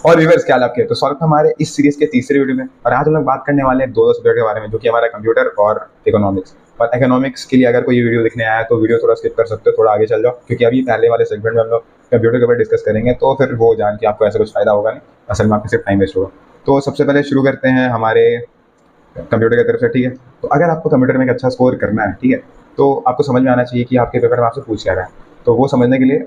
और व्यूअर्स क्या आपके तो स्वागत है हमारे इस सीरीज के तीसरे वीडियो में। और आज हम लोग बात करने वाले हैं दो सब्जेक्ट के बारे में, जो कि हमारा कंप्यूटर और इकोनॉमिक्स। और इकोनॉमिक्स के लिए अगर कोई वीडियो देखने आया है तो वीडियो थोड़ा स्किप कर सकते हो, थोड़ा आगे चल जाओ, क्योंकि अभी पहले वाले सेगमेंट में हम लोग कंप्यूटर के ऊपर डिस्कस करेंगे, तो फिर वो जान के आपको ऐसा कुछ फायदा होगा नहीं, असल में आपको सिर्फ टाइम वेस्ट होगा। तो सबसे पहले शुरू करते हैं हमारे कंप्यूटर की तरफ से, ठीक है। तो अगर आपको कंप्यूटर में एक अच्छा स्कोर करना है, ठीक है, तो आपको समझ में आना चाहिए कि आपके पेपर में आपसे पूछ क्या रहा है। तो वो समझने के लिए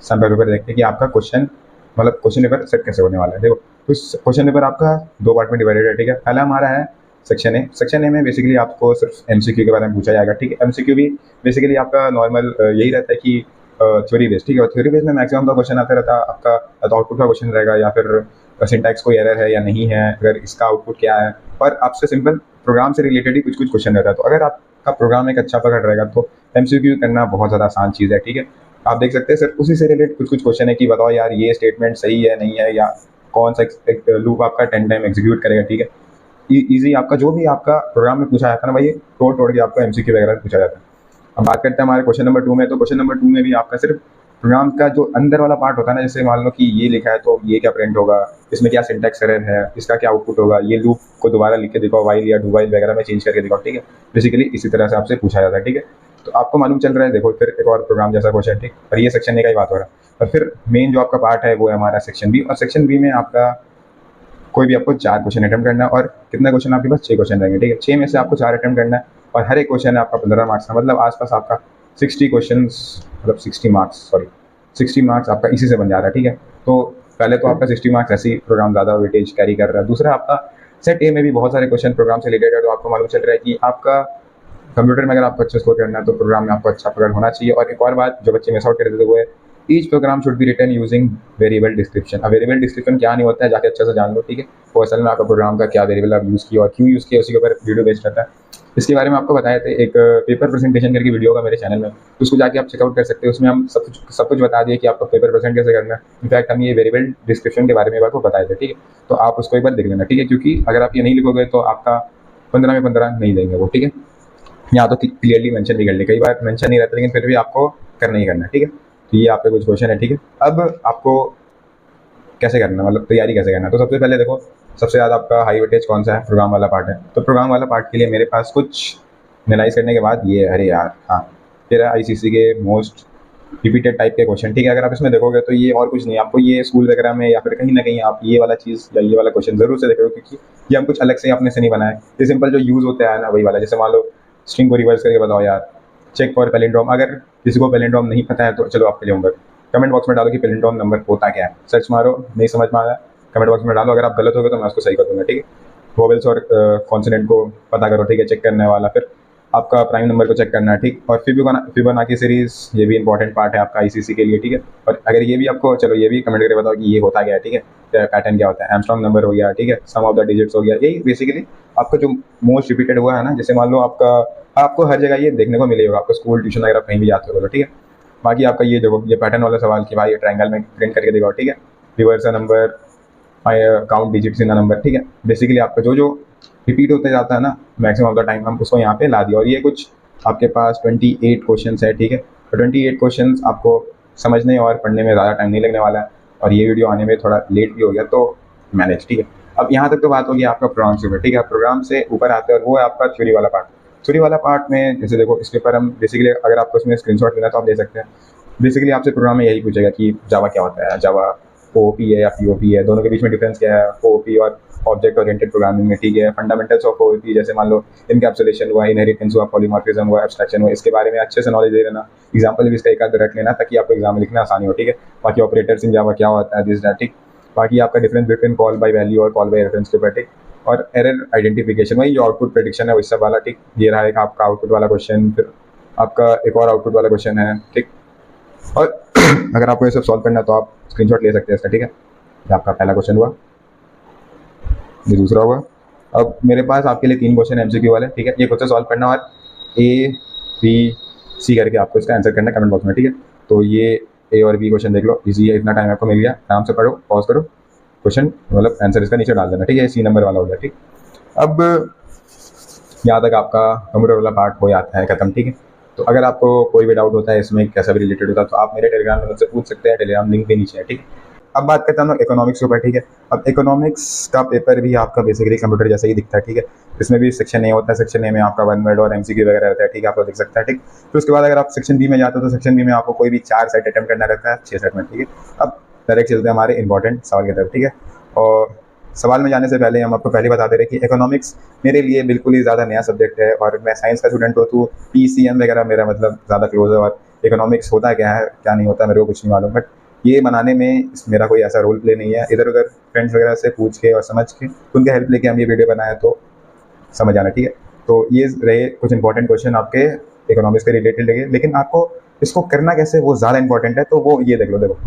सैम्पल पेपर देखते हैं कि आपका क्वेश्चन मतलब क्वेश्चन पेपर सेट कैसे होने वाला है। देखो, तो क्वेश्चन पेपर आपका दो पार्ट में डिवाइडेड है, ठीक है। पहला हमारा है सेक्शन ए। सेक्शन ए में बेसिकली आपको सिर्फ एमसीक्यू के बारे में पूछा जाएगा, ठीक है। एमसीक्यू भी बेसिकली आपका नॉर्मल यही रहता है कि थ्योरी बेस्ड, ठीक है। और थ्योरी बेस्ड में मैक्सिमम का क्वेश्चन आता रहता है आपका आउटपुट का क्वेश्चन रहेगा, या फिर सिंटैक्स कोई एरर है या नहीं है, अगर इसका आउटपुट क्या है। और आपसे सिंपल प्रोग्राम से रिलेटेड ही कुछ कुछ क्वेश्चन रहता है। तो अगर आपका प्रोग्राम एक अच्छा पकड़ रहेगा तो एमसीक्यू करना बहुत ज़्यादा आसान चीज़ है, ठीक है। आप देख सकते हैं सिर्फ उसी से रिलेटेड कुछ कुछ क्वेश्चन है कि बताओ यार ये स्टेटमेंट सही है नहीं है, या कौन सा लूप आपका 10 टाइम एग्जीक्यूट करेगा, ठीक है। ईजी आपका जो भी आपका प्रोग्राम में पूछा जाता है ना, वही तोड़ तोड़ के आपका एमसीक्यू वगैरह में पूछा जाता है। अब बात करते हैं हमारे क्वेश्चन नंबर 2 में। तो क्वेश्चन नंबर 2 में भी आपका सिर्फ प्रोग्राम का जो अंदर वाला पार्ट होता है ना, जैसे मान लो कि ये लिखा है तो ये क्या प्रिंट होगा, इसमें क्या सिंटैक्स एरर है, इसका क्या आउटपुट होगा, ये लूप को दोबारा लिख के दिखाओ, वाइल या डू वाइल वगैरह में चेंज करके दिखाओ, ठीक है। बेसिकली इसी तरह से आपसे पूछा जाता है, ठीक है। तो आपको मालूम चल रहा है, देखो फिर एक और प्रोग्राम जैसा क्वेश्चन, ठीक। और ये सेक्शन ए का ही बात हो रहा है। और फिर मेन जो आपका पार्ट है वो है हमारा सेक्शन बी। और सेक्शन बी में आपका कोई भी आपको 4 क्वेश्चन अटेम्प्ट करना है। और कितना क्वेश्चन आपके पास 6 क्वेश्चन रहेंगे, ठीक है। 6 में से आपको 4 अटेम्प्ट करना है, और हर एक क्वेश्चन है आपका 15 मार्क्स का, मतलब आसपास आपका 60 क्वेश्चन, मतलब 60 मार्क्स, सॉरी 60 मार्क्स आपका इसी से बन जा रहा है, ठीक है। तो पहले तो आपका 60 मार्क्स ऐसी प्रोग्राम ज़्यादा वेटेज कैरी कर रहा है। दूसरा आपका सेट ए में भी बहुत सारे क्वेश्चन प्रोग्राम से रिलेटेड है। तो आपको मालूम चल रहा है कि आपका कंप्यूटर में अगर आपको अच्छा स्कोर करना है तो प्रोग्राम में आपको अच्छा पकड़ होना चाहिए। और एक और बात जो बच्चे मिस आउट कर देते वो है each program should be written using variable description. अब वेरिएबल डिस्क्रिप्शन क्या नहीं होता है, जाके अच्छे से जान लो, ठीक है। वो असल में आपका प्रोग्राम का क्या वेरिएबल आप यूज़ किया और क्यों यूज़ किया, उसी के ऊपर वीडियो बेस्ड रहता है। इसके बारे में आपको बताए थे, एक पेपर प्रेजेंटेशन करके वीडियो होगा मेरे चैनल में, तो उसको जाके आप चेकआउट कर सकते हो। उसमें हम सब कुछ बता दिए कि आपको पेपर प्रेजेंट कैसे करना है। इनफैक्ट हम ये वेरिएबल डिस्क्रिप्शन के बारे में आपको बताए थे, ठीक है। तो आप उसको एक बार देख लेना, ठीक है, क्योंकि अगर आप ये नहीं लिखोगे तो आपका 15 में 15 नहीं देंगे वो, ठीक है। यहाँ तो क्लियरली मेंशन भी कर ली, कई बार मेंशन नहीं रहता लेकिन फिर भी आपको करना ही करना है, ठीक है। तो ये आपके कुछ क्वेश्चन है, ठीक है। अब आपको कैसे करना है, मतलब तैयारी कैसे करना है। तो सबसे पहले देखो, सबसे ज़्यादा आपका हाई वेटेज कौन सा है, प्रोग्राम वाला पार्ट है। तो प्रोग्राम वाला पार्ट के लिए मेरे पास कुछ एनालाइज करने के बाद ये, अरे यार हाँ, फिर आईसीसी के मोस्ट रिपीटेड टाइप के क्वेश्चन, ठीक है। अगर आप इसमें देखोगे तो ये और कुछ नहीं, आपको ये स्कूल वगैरह में या फिर कहीं ना कहीं आप ये वाला चीज़ या ये वाला क्वेश्चन जरूर से देखोगे, क्योंकि ये हम कुछ अलग से अपने से नहीं बनाए। ये सिंपल जो यूज़ होता है ना वही वाला, जैसे मान लो स्ट्रिंग को रिवर्स करके बताओ यार, चेक फॉर पैलिंड्रोम। अगर किसी को पैलिंड्रोम नहीं पता है तो चलो आपके लिए होंगे, कमेंट बॉक्स में डालो कि पैलिंड्रोम नंबर होता क्या है, सर्च मारो, नहीं समझ में आया कमेंट बॉक्स में डालो। अगर आप गलत हो गए तो मैं उसको सही कर दूंगा, ठीक है। वोवेल्स और कॉन्सोनेंट को पता करो, ठीक है, चेक करने वाला। फिर आपका प्राइम नंबर को चेक करना है, ठीक। और फिबोनाची सीरीज, ये भी इंपॉर्टेंट पार्ट है आपका आईसीसी के लिए, ठीक है। और अगर ये भी आपको, चलो ये भी कमेंट करके बताओ कि ये होता क्या है, ठीक है, पैटर्न क्या होता है। एमस्ट्रॉन्ग नंबर हो गया, ठीक है, सम ऑफ द डिजिट्स हो गया। यही बेसिकली आपका जो मोस्ट रिपीटेड हुआ है ना, जैसे मान लो आपको हर जगह ये देखने को मिलेगा, आपको स्कूल ट्यूशन वगैरह कहीं भी जाते हो, ठीक है। बाकी आपका ये देखो, ये पैटर्न वाला सवाल कि भाई ट्रायंगल में प्रिंट करके दिखाओ, ठीक है, reverse a number, count digits in a number, ठीक है। बेसिकली आपका जो जो रिपीट होते जाता है ना मैक्सिमम ऑफ द टाइम, हम उसको यहाँ पे ला दिया। और ये कुछ आपके पास 28 क्वेश्चन है, ठीक है। और 28 क्वेश्चन आपको समझने और पढ़ने में ज़्यादा टाइम नहीं लगने वाला है। और ये वीडियो आने में थोड़ा लेट भी हो गया तो मैनेज, ठीक है। अब यहाँ तक तो बात होगी आपका प्रोग्राम से ऊपर, ठीक है। प्रोग्राम से ऊपर आते हैं और वो है आपका थ्योरी वाला पार्ट। थ्योरी वाला पार्ट में जैसे देखो, इस पेपर हम बेसिकली, अगर आपको इसमें स्क्रीनशॉट लेना तो आप ले सकते हैं। बेसिकली आपसे प्रोग्राम में यही पूछेगा कि जावा क्या होता है, जावा ओओपी है या पीओपी है, दोनों के बीच में डिफरेंस क्या है, ओओपी और ऑब्जेक्ट ओरिएंटेड प्रोग्रामिंग में, ठीक है। फंडामेंटल्स ऑफ ओओपी, जैसे मान लो इनकैप्सुलेशन हुआ, इनहेरिटेंस हुआ, पॉलीमॉर्फिज्म हुआ, एब्स्ट्रैक्शन हुआ, इसके बारे में अच्छे से नॉलेज दे लेना। एग्जाम्पल भी इसका एक आध रट लेना ताकि आपको एग्जाम में लिखना आसानी हो, ठीक है। बाकी ऑपरेटर्स इन जावा क्या होता है, दिस दैट, ठीक। बाकी आपका difference between call by value और कॉल बाय रेफरेंस के ऊपर, ठीक। और एरर आइडेंटिफिकेशन, वही जो आउटपुट प्रेडिक्शन है वो सब वाला, ठीक। ये रहा एक आपका आउटपुट वाला क्वेश्चन। फिर आपका एक और आउटपुट वाला क्वेश्चन है, ठीक। और अगर आपको ये सब सॉल्व करना है तो आप स्क्रीनशॉट ले सकते हैं इसका, ठीक है। ये आपका पहला क्वेश्चन हुआ, ये दूसरा हुआ। अब मेरे पास आपके लिए 3 क्वेश्चन एमसीक्यू वाले, ठीक है। ये खुद से सॉल्व करना और ए बी सी करके आपको इसका आंसर करना है कमेंट बॉक्स में, ठीक है। तो ये ए और बी क्वेश्चन देख लो, इजी है, इतना टाइम आपको मिल गया, आराम से पढ़ो, पॉज करो, क्वेश्चन मतलब आंसर इसका नीचे डाल देना, ठीक है। सी नंबर वाला हो गया, ठीक। अब यहाँ तक आपका कंप्यूटर वाला पार्ट हो जाता है खत्म, ठीक है। तो अगर आपको कोई भी डाउट होता है इसमें कैसा भी रिलेटेड होता है तो आप मेरे टेलीग्राम में मुझसे पूछ सकते हैं, टेलीग्राम लिंक भी नीचे है, ठीक है। अब बात करते हैं हम लोग इकोनॉमिक्स के ऊपर, ठीक है। अब इकोनॉमिक्स का पेपर भी आपका बेसिकली कंप्यूटर जैसा ही दिखता है, ठीक है। इसमें भी सेक्शन ए होता है, सेक्शन ए में आपका 1 वर्ड और एमसीक्यू वगैरह रहता है, ठीक है, आपको दिख सकता है, ठीक। फिर उसके बाद अगर आप सेक्शन बी में जाते हो तो सेक्शन बी में आपको कोई भी 4 सेट अटेम्प्ट करना रहता है 6 सेट में, ठीक है। अब डायरेक्ट चलते हैं हमारे इंपॉर्टेंट सवाल की तरफ, ठीक है। और सवाल में जाने से पहले हम आपको पहले बता दे रहे हैं कि इकोनॉमिक्स मेरे लिए बिल्कुल ही ज़्यादा नया सब्जेक्ट है, और मैं साइंस का स्टूडेंट हूँ तो पीसीएम वगैरह मेरा मतलब ज़्यादा क्लोज है, और इकोनॉमिक्स होता क्या है क्या नहीं होता मेरे को कुछ नहीं मालूम। बट ये बनाने में मेरा कोई ऐसा रोल प्ले नहीं है, इधर उधर फ्रेंड्स वगैरह से पूछ के और समझ के उनके हेल्प लेके हम ये वीडियो बनाए तो समझ आना, ठीक है। तो ये रहे कुछ इंपॉर्टेंट क्वेश्चन आपके इकोनॉमिक्स के रिलेटेड लगे, लेकिन आपको इसको करना कैसे वो ज़्यादा इंपॉर्टेंट है, तो वो ये देख लो। देखो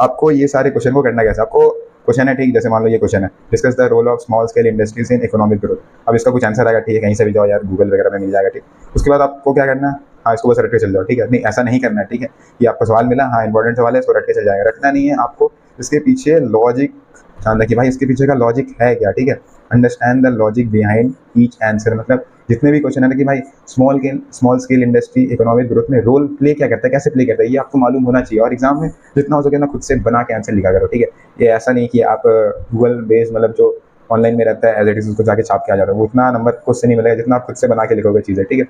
आपको ये सारे क्वेश्चन को करना कैसे, आपको क्वेश्चन है, ठीक, जैसे मान लो ये क्वेश्चन है, discuss the role of small scale industries in economic growth. अब इसका कुछ आंसर आएगा, ठीक है, कहीं से भी जाओ यार, गूगल वगैरह में मिल जाएगा, ठीक। उसके बाद आपको क्या करना है, हाँ इसको बस रट के चल जाओ, ठीक है। नहीं ऐसा नहीं करना है, ठीक है, कि आपको सवाल मिला, हाँ इंपॉर्टेंट सवाल है, इसको रट के चल जाएगा, रटना नहीं है आपको। इसके पीछे लॉजिक ध्यान रखिए भाई, इसके पीछे का लॉजिक है क्या, ठीक है। Understand the logic behind each answer, मतलब जितने भी क्वेश्चन है ना कि भाई small scale industry economic growth में रोल प्ले क्या करता है, कैसे प्ले करता है, ये आपको मालूम होना चाहिए। और एग्जाम में जितना हो सके ना खुद से बना के आंसर लिखा करो, ठीक है। ये ऐसा नहीं कि आप गूगल बेस मतलब जो ऑनलाइन में रहता है एज इट इज उसको जाके छाप के आ जा रहे हो, वो उतना नंबर खुद से नहीं मिलेगा जितना आप खुद से बना के लिखोगे चीज़ें, ठीक है।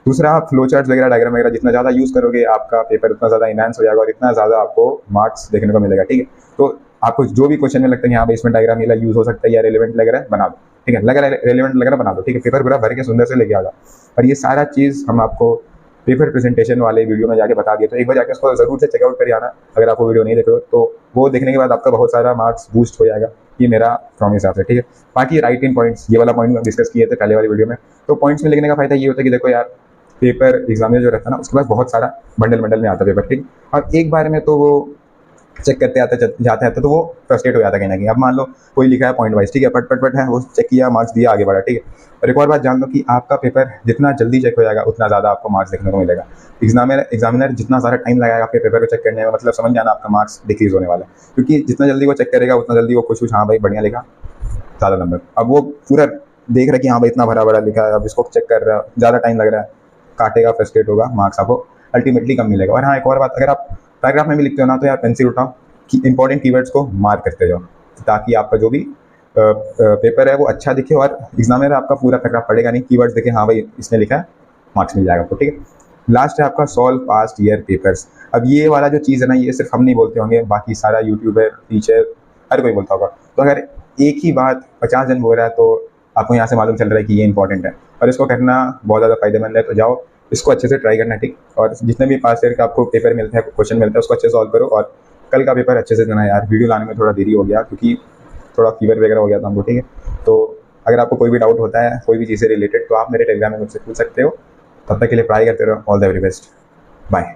दूसरा, आप फ्लो चार्ट्स वगैरह डायग्राम वगैरह जितना ज़्यादा यूज़ करोगे आपका पेपर उतना ज़्यादा इनहांस हो जाएगा और इतना ज़्यादा आपको मार्क्स देखने को मिलेगा, ठीक है। तो आपको जो भी क्वेश्चन में लगता है कि हाँ भाई इसमें डायग्राम ये यूज़ हो सकता है या रेलिवेंट लग रहा है बना दो, ठीक है, लग रहा है रेलिवेंट लग रहा है बना दो, ठीक है। पेपर पूरा भर के सुंदर से लेके आ जाओ। और ये सारा चीज़ हम आपको पेपर प्रेजेंटेशन वाले वीडियो में जाके बता दिए, तो एक बार जाके उसको ज़रूर से चेकआउट कर आना। अगर आपको वीडियो नहीं देखो तो वो देखने के बाद आपका बहुत सारा मार्क्स बूस्ट हो जाएगा, ये मेरा प्रॉमिस आपसे, ठीक है। बाकी राइट इन पॉइंट्स, ये वाला पॉइंट हम डिस्कस किए थे पहले वाली वीडियो में। तो पॉइंट्स में लिखने का फायदा ये होता है कि देखो यार पेपर एग्जाम में जो रहता है ना उसके बाद बहुत सारा बंडल में आता है पेपर, ठीक। और एक बार में तो वो चेक करते जाते तो वो फ्रस्ट्रेट हो जाता है कहीं ना कहीं। अब मान लो कोई लिखा है पॉइंट वाइज, ठीक है, पट है, वो चेक किया, मार्क्स दिया, आगे बढ़ा, ठीक है। और एक और बात जान लो कि आपका पेपर जितना जल्दी चेक हो जाएगा उतना ज़्यादा आपको मार्क्स देखने को मिलेगा। एग्जामिनर जितना सारा टाइम लगाएगा आपके पेपर को चेक करने में, मतलब समझ जाना आपका मार्क्स डिक्रीज होने वाला है, क्योंकि जितना जल्दी वो चेक करेगा उतना जल्दी वो खुश हाँ भाई बढ़िया लिखा, ज़्यादा नंबर। अब वो पूरा देख रहा है कि हाँ भाई इतना भरा भरा लिखा है, अब इसको चेक कर रहा है, ज़्यादा टाइम लग रहा है, काटेगा, फ्रस्ट्रेट होगा, मार्क्स आपको अल्टीमेटली कम मिलेगा। और हाँ एक और बात, अगर आप पैराग्राफ में भी लिखते हो ना तो यार पेंसिल उठाओ कि इंपॉर्टेंट कीवर्ड्स को मार्क करते जाओ, ताकि आपका जो भी पेपर है वो अच्छा दिखे, और एग्जामिनर आपका पूरा पैराग्राफ पढ़ेगा नहीं, कीवर्ड्स देखे हाँ भाई इसने लिखा है, मार्क्स मिल जाएगा आपको, ठीक है। लास्ट है आपका सॉल्व पास्ट ईयर पेपर्स। अब ये वाला जो चीज़ है ना ये सिर्फ हम नहीं बोलते होंगे, बाकी सारा यूट्यूबर, टीचर, हर कोई बोलता होगा। तो अगर एक ही बात 50 जन बोल रहा है तो आपको यहाँ से मालूम चल रहा है कि ये इंपॉर्टेंट है और इसको करना बहुत ज़्यादा फायदेमंद है। तो जाओ इसको अच्छे से ट्राई करना, ठीक। और जितने भी पास ईयर का आपको पेपर मिलता है, क्वेश्चन मिलता है, उसको अच्छे से सॉल्व करो और कल का पेपर अच्छे से देना। यार वीडियो लाने में थोड़ा देरी हो गया क्योंकि थोड़ा फीवर वगैरह हो गया था हमको, ठीक है। तो अगर आपको कोई भी डाउट होता है कोई भी चीज़ से रिलेटेड तो आप मेरे टेलीग्राम में मुझसे पूछ सकते हो। तब तक के लिए ट्राई करते रहो। All the very best, bye.